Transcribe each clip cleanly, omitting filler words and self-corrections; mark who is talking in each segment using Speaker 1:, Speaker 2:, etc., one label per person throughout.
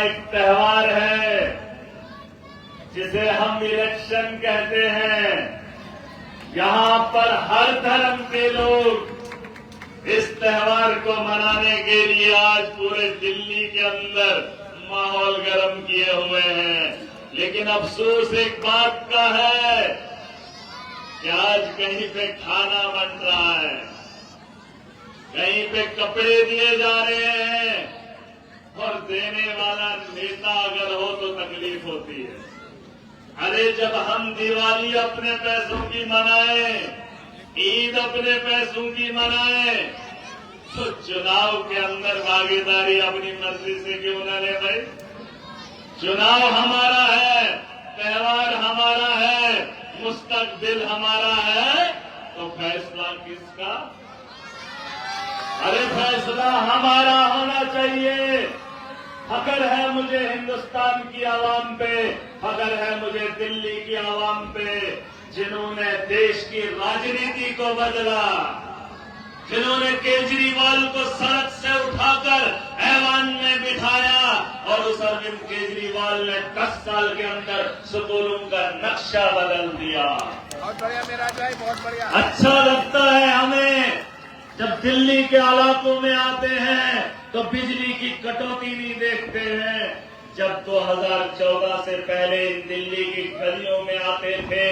Speaker 1: एक त्योहार है जिसे हम इलेक्शन कहते हैं। यहां पर हर धर्म के लोग इस त्योहार को मनाने के लिए आज पूरे दिल्ली के अंदर माहौल गर्म किए हुए हैं। लेकिन अफसोस एक बात का है कि आज कहीं पे खाना बन रहा है, कहीं पे कपड़े दिए जा रहे हैं, और देने वाला नेता अगर हो तो तकलीफ होती है। अरे जब हम दिवाली अपने पैसों की मनाएं, ईद अपने पैसों की मनाएं, तो चुनाव के अंदर भागीदारी अपनी मर्जी से क्यों न ले भाई? चुनाव हमारा है, त्योहार हमारा है, मुस्तकबिल हमारा है, तो फैसला किसका? अरे फैसला हमारा होना चाहिए। फख्र है मुझे हिंदुस्तान की आवाम पे, फख्र है मुझे दिल्ली की आवाम पे, जिन्होंने देश की राजनीति को बदला, जिन्होंने केजरीवाल को सड़क से उठाकर ऐवान में बिठाया और उस अरविंद केजरीवाल ने 10 साल के अंदर स्कूलों का नक्शा बदल दिया।
Speaker 2: बहुत बढ़िया मेरा भाई, बहुत बढ़िया।
Speaker 1: अच्छा लगता है हमें जब दिल्ली के इलाकों में आते हैं तो बिजली की कटौती नहीं देखते हैं। जब 2014 से पहले दिल्ली की गलियों में आते थे,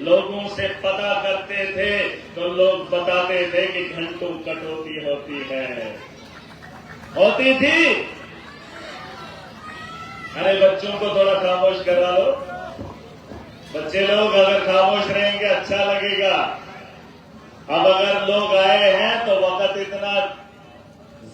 Speaker 1: लोगों से पता करते थे, तो लोग बताते थे कि घंटों कटौती होती है, होती थी। अरे बच्चों को थोड़ा खामोश करा लो, बच्चे लोग अगर खामोश रहेंगे अच्छा लगेगा। अब अगर लोग आए हैं तो वक्त इतना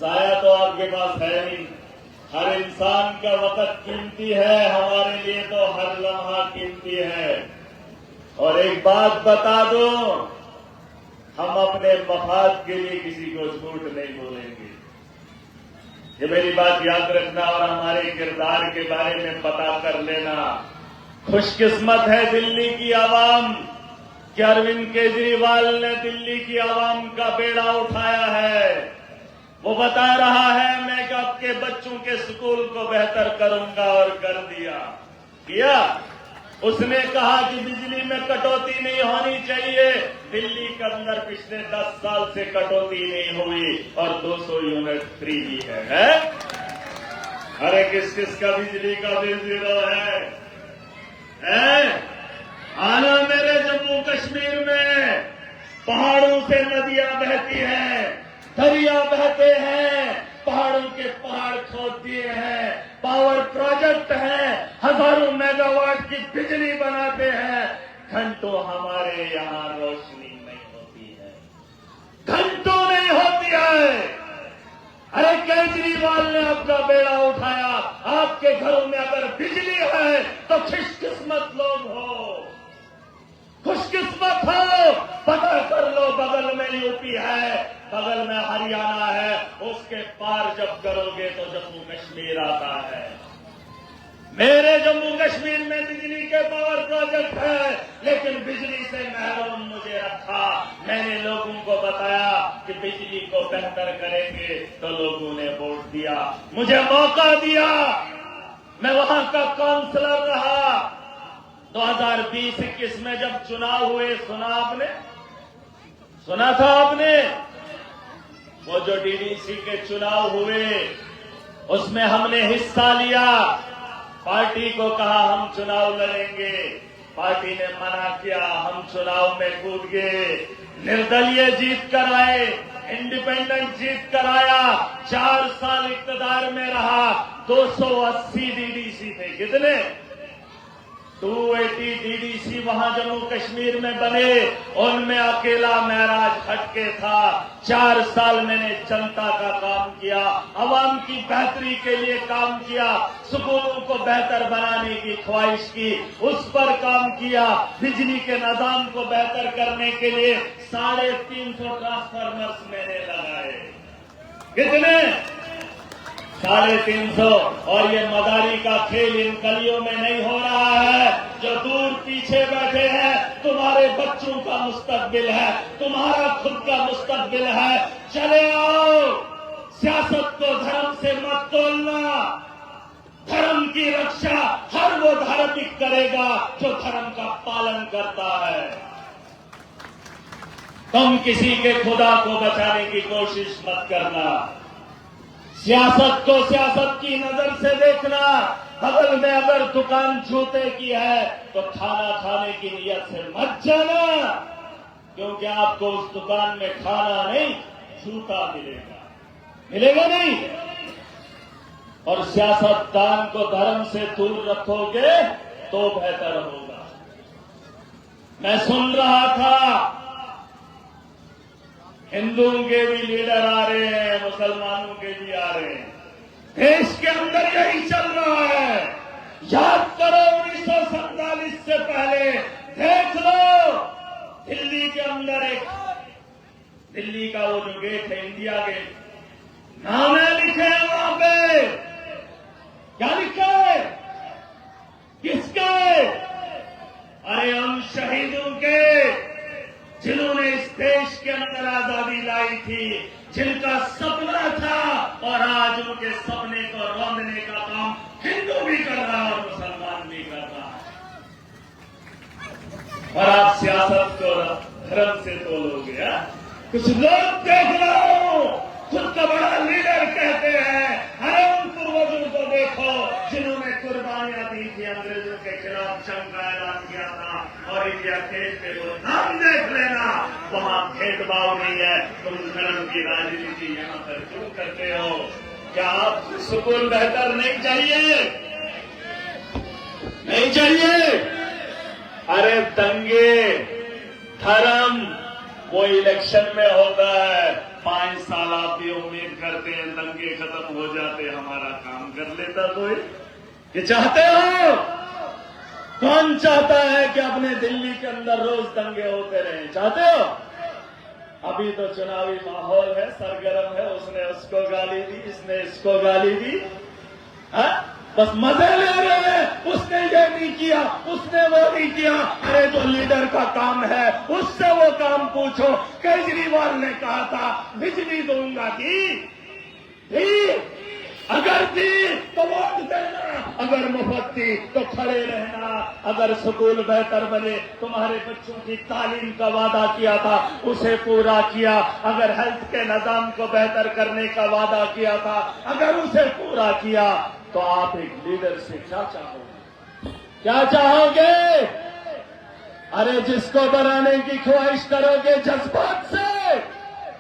Speaker 1: जाया तो आपके पास है नहीं। हर इंसान का वक्त कीमती है, हमारे लिए तो हर लम्हा कीमती है। और एक बात बता दो, हम अपने मफाद के लिए किसी को झूठ नहीं बोलेंगे। ये मेरी बात याद रखना और हमारे किरदार के बारे में पता कर लेना। खुशकिस्मत है दिल्ली की आवाम कि अरविंद केजरीवाल ने दिल्ली की आवाम का बेड़ा उठाया है। वो बता रहा है मैं कि आपके बच्चों के स्कूल को बेहतर करूंगा, और कर दिया। उसने कहा कि बिजली में कटौती नहीं होनी चाहिए। दिल्ली के अंदर पिछले 10 साल से कटौती नहीं हुई और 200 यूनिट फ्री भी है? अरे किस किस का बिजली का बिल जीरो है? आना मेरे जम्मू कश्मीर में पहाड़ों से नदियां बहती हैं, दरिया बहते हैं, पहाड़ों के पहाड़ खोद दिए हैं, पावर प्रोजेक्ट हैं, हजारों मेगावाट की बिजली बनाते हैं। घंटों हमारे यहां रोशनी नहीं होती है, घंटों नहीं होती है। अरे केजरीवाल ने आपका बेड़ा उठाया। आपके घरों में अगर बिजली है तो खुशकिस्मत लोग हो, खुशकिस्मत हो। पता कर लो, बगल में यूपी है, बगल में हरियाणा है, उसके पार जब करोगे तो जम्मू कश्मीर आता है। मेरे जम्मू कश्मीर में बिजली के पावर प्रोजेक्ट है, लेकिन बिजली से महरूम मुझे रखा। मैंने लोगों को बताया कि बिजली को बेहतर करेंगे, तो लोगों ने वोट दिया, मुझे मौका दिया। मैं वहां का काउंसलर रहा। 2020-21 में जब चुनाव हुए, सुना था आपने? वो जो डीडीसी के चुनाव हुए उसमें हमने हिस्सा लिया। पार्टी को कहा हम चुनाव लड़ेंगे, पार्टी ने मना किया, हम चुनाव में कूद गए, निर्दलीय जीत कर आए, इंडिपेंडेंट जीत कर आया। 4 साल इक्तदार में रहा। 280 डीडीसी थे, कितने? 280 डीडीसी वहां जम्मू कश्मीर में बने, उनमें अकेला महराज हटके था। 4 साल मैंने जनता का काम किया, आवाम की बेहतरी के लिए काम किया, स्कूलों को बेहतर बनाने की ख्वाहिश की, उस पर काम किया। बिजली के निजाम को बेहतर करने के लिए 350 ट्रांसफार्मर्स मैंने लगाए। कितने? 350। और ये मदारी का खेल इन गलियों में नहीं हो रहा है। जो दूर पीछे बैठे हैं, तुम्हारे बच्चों का मुस्तकबिल है, तुम्हारा खुद का मुस्तकबिल है। चले आओ, सियासत को धर्म से मत तोलना, धर्म की रक्षा हर वो धार्मिक करेगा जो धर्म का पालन करता है। तुम किसी के खुदा को बचाने की कोशिश मत करना। सियासत को सियासत की नजर से देखना। बगल में अगर दुकान जूते की है तो खाना खाने की नियत से मत जाना, क्योंकि आपको उस दुकान में खाना नहीं जूता मिलेगा नहीं। और सियासतदान को धर्म से दूर रखोगे तो बेहतर होगा। मैं सुन रहा था हिंदुओं के भी लीडर आ रहे हैं, मुसलमानों के भी आ रहे हैं। देश के अंदर यही चल रहा है। याद करो 1947 से पहले देख लो, दिल्ली के अंदर दिल्ली का वो जो गेट है, इंडिया गेट, नामे लिखे हैं वहां पे। क्या लिखा है? किसके? अरे उन शहीदों के जिन्होंने इस देश के अंदर आजादी लाई थी, जिनका सपना था, और आज उनके सपने को रौंदने का काम हिंदू भी कर रहा है और मुसलमान भी कर रहा है। और आप सियासत को धर्म से तोलोगे। कुछ लोग देख रहा हूं खुद का बड़ा लीडर कहते हैं। अरे उन पूर्वजों को देखो जिन्होंने कुर्बानियां दी थी, अंग्रेजों के खिलाफ जंग का ऐलान किया था। और इंडिया गेट पे वो नाम देख लेना, वहां भेदभाव नहीं है। तुम धर्म की राजनीति यहां पर क्यों करते हो? क्या आप सुकून बेहतर नहीं चाहिए? नहीं चाहिए? अरे दंगे धर्म वो इलेक्शन में होता है। 5 साल आप भी उम्मीद करते हैं दंगे खत्म हो जाते, हमारा काम कर लेता कोई। ये चाहते हो? कौन चाहता है कि अपने दिल्ली के अंदर रोज दंगे होते रहे? चाहते हो? अभी तो चुनावी माहौल है, सरगर्म है, उसने उसको गाली दी, इसने इसको गाली दी, बस मजे ले रहे हैं। उसने ये नहीं किया, उसने वो नहीं किया। अरे जो लीडर का काम है उससे वो काम पूछो। केजरीवाल ने कहा था बिजली दूंगा, दी? अगर दी तो वोट देना, अगर मुफ्त दी तो खड़े रहना। अगर स्कूल बेहतर बने, तुम्हारे बच्चों की तालीम का वादा किया था उसे पूरा किया। अगर हेल्थ के निजाम को बेहतर करने का वादा किया था, अगर उसे पूरा किया, तो आप एक लीडर से क्या चाहोगे? क्या चाहोगे? अरे जिसको बनाने की ख्वाहिश करोगे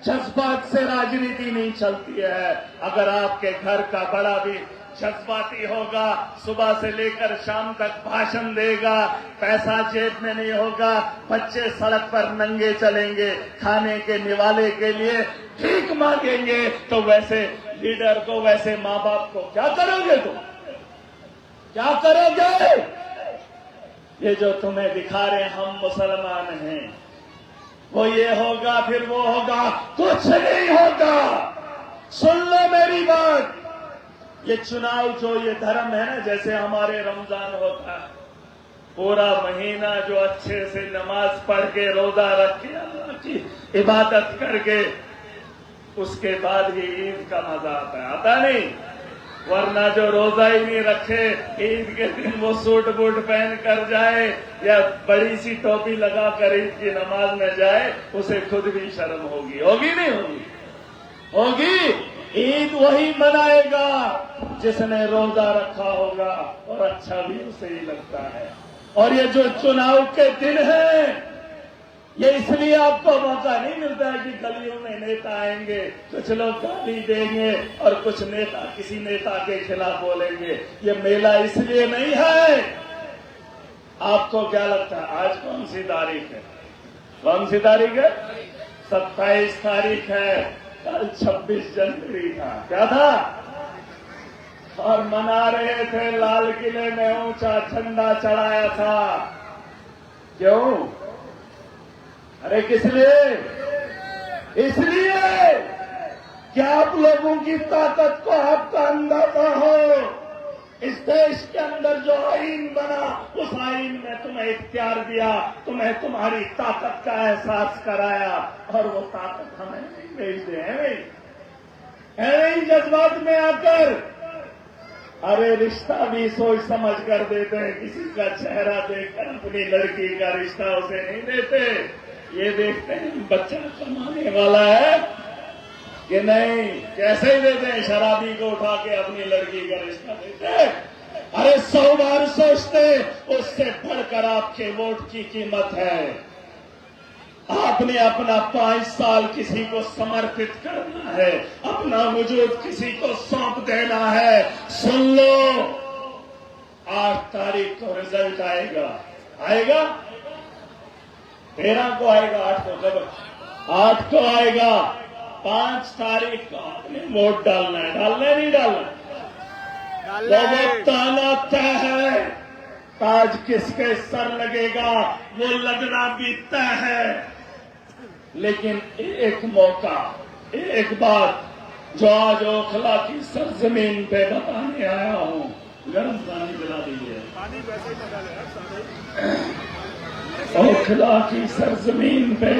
Speaker 1: जज्बात से राजनीति नहीं चलती है। अगर आपके घर का बड़ा भी जज्बाती होगा, सुबह से लेकर शाम तक भाषण देगा, पैसा जेब में नहीं होगा, बच्चे सड़क पर नंगे चलेंगे, खाने के निवाले के लिए भीख मांगेंगे, तो वैसे लीडर को, वैसे माँ बाप को क्या करोगे तुम? क्या करोगे? ये जो तुम्हें दिखा रहे हम मुसलमान हैं, वो ये होगा फिर वो होगा, कुछ नहीं होगा। सुन लो मेरी बात। ये चुनाव जो ये धर्म है ना, जैसे हमारे रमजान होता है, पूरा महीना जो अच्छे से नमाज पढ़ के, रोजा रख के, अल्लाह की इबादत करके, उसके बाद ही ईद का मजा आता नहीं। वरना जो रोजा ही नहीं रखे, ईद के दिन वो सूट बूट पहन कर जाए या बड़ी सी टोपी लगाकर ईद की नमाज में जाए, उसे खुद भी शर्म होगी नहीं होगी? होगी। ईद वही मनाएगा जिसने रोजा रखा होगा, और अच्छा भी उसे ही लगता है। और ये जो चुनाव के दिन है, ये इसलिए आपको मौका नहीं मिलता है कि गलियों में नेता आएंगे, कुछ लोग गाली देंगे और कुछ नेता किसी नेता के खिलाफ बोलेंगे। ये मेला इसलिए नहीं है। आपको क्या लगता है आज कौन सी तारीख है? कौन सी तारीख है? 27 तारीख है। कल 26 जनवरी था। क्या था? और मना रहे थे, लाल किले में ऊंचा झंडा चढ़ाया था। क्यों? अरे किस लिए? इसलिए कि आप लोगों की ताकत को आपका अंदाजा हो। इस देश के अंदर जो आईन बना, उस आईन में तुम्हें इख्तियार दिया, तुम्हें तुम्हारी ताकत का एहसास कराया, और वो ताकत हमें नहीं भेजते हैं। नहीं जज्बात में आकर अरे रिश्ता भी सोच समझ कर देते हैं, किसी का चेहरा देखकर अपनी लड़की का रिश्ता उसे नहीं देते। ये देखते हैं बच्चा कमाने वाला है कि नहीं, कैसे ही देते हैं, शराबी को उठा के अपनी लड़की का रिश्ता देते हैं। अरे 100 बार सोचते, उससे बढ़कर आपके वोट की कीमत है। आपने अपना 5 साल किसी को समर्पित करना है, अपना वजूद किसी को सौंप देना है। सुन लो, 8 तारीख को रिजल्ट आएगा। आएगा 13 को आएगा, 8 को कब? 8 को आएगा। 5 तारीख को आपने वोट डालना है। डालना है नहीं डालना? ताना तय है, ताज किसके सर लगेगा वो लगना भी तय है। लेकिन एक मौका, एक बात जो आज ओखला की सरजमीन पे बताने आया हूं, गर्म पानी पिला दीजिए। ओखला की सरजमीन पे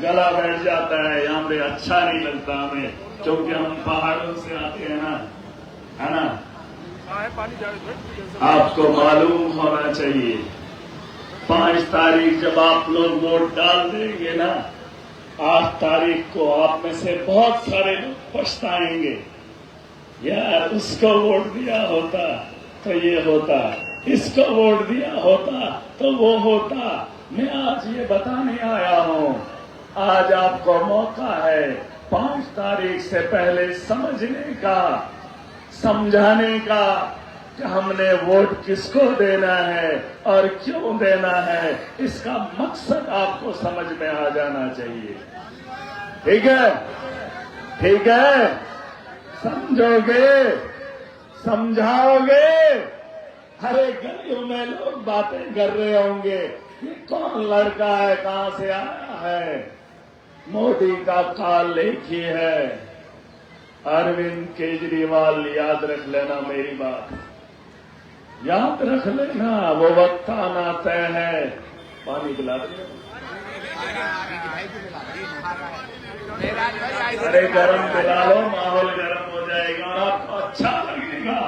Speaker 1: गला बैठ जाता है, यहाँ पे अच्छा नहीं लगता हमें, क्योंकि हम पहाड़ों से आते हैं ना, है ना। आपको मालूम होना चाहिए 5 तारीख जब आप लोग वोट डाल देंगे ना, 8 तारीख को आप में से बहुत सारे लोग पछताएंगे, यार उसको वोट दिया होता तो ये होता, इसको वोट दिया होता तो वो होता। मैं आज ये बताने आया हूं, आज आपको मौका है 5 तारीख से पहले समझने का, समझाने का कि हमने वोट किसको देना है और क्यों देना है। इसका मकसद आपको समझ में आ जाना चाहिए। ठीक है? ठीक है? समझोगे, समझाओगे। हर एक गलियों में लोग बातें कर रहे होंगे, ये कौन लड़का है, कहां से आया है। मोदी का काल एक ही है, अरविंद केजरीवाल। याद रख लेना मेरी बात, याद रख लेना। वो वक्त आना तय है। पानी पिला दे। अरे गरम पिला लो, माहौल गरम हो जाएगा और आपको अच्छा लगेगा।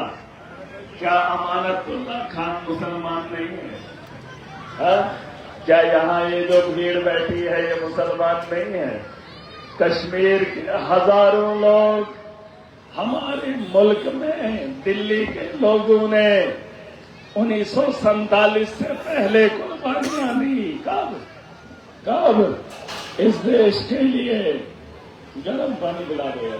Speaker 1: क्या अमानतुल्लाह खान मुसलमान नहीं है? क्या यहाँ ये जो भीड़ बैठी है ये मुसलमान नहीं है? कश्मीर के हजारों लोग, हमारे मुल्क में दिल्ली के लोगों ने 1947 से पहले कुर्बानियां दी। कब इस देश के लिए। गर्म पानी पिला दो।